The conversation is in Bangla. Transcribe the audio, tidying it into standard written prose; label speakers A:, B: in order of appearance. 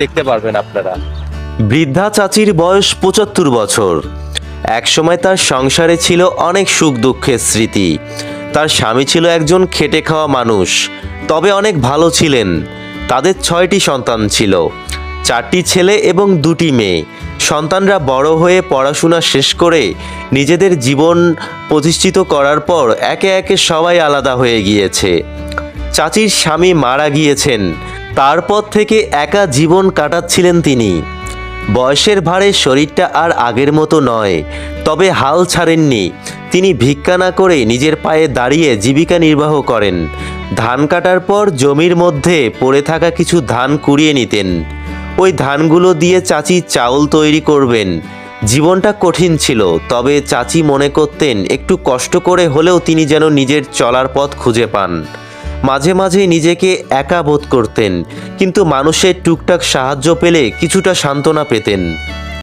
A: দেখতে পারবেন আপনারা।
B: বৃদ্ধা চাচির বয়স ৭৫ বছর। একসময় তার সংসারে ছিল অনেক সুখ দুঃখের স্মৃতি। তার স্বামী ছিল একজন খেটে খাওয়া মানুষ, তবে অনেক ভালো ছিলেন। তাদের ৬টি সন্তান ছিল, ৪টি ছেলে এবং ২টি মেয়ে। সন্তানরা বড় হয়ে পড়াশোনা শেষ করে নিজেদের জীবন প্রতিষ্ঠিত করার পর একে একে সবাই আলাদা হয়ে গিয়েছে। চাচির স্বামী মারা গিয়েছেন, তারপর থেকে একা জীবন কাটাচ্ছিলেন তিনি। বয়সের ভারে শরীরটা আর আগের মতো নয়, তবে হাল ছাড়েননি। তিনি ভিক্ষা না করে নিজের পায়ে দাঁড়িয়ে জীবিকা নির্বাহ করেন। ধান কাটার পর জমির মধ্যে পড়ে থাকা কিছু ধান কুড়িয়ে নিতেন। ওই ধানগুলো দিয়ে চাচি চাউল তৈরি করবেন। জীবনটা কঠিন ছিল, তবে চাচি মনে করতেন একটু কষ্ট করে হলেও তিনি যেন নিজের চলার পথ খুঁজে পান। মাঝে মাঝে নিজেকে একা বোধ করতেন, কিন্তু মানুষের টুকটাক সাহায্য পেলে কিছুটা সান্ত্বনা পেতেন।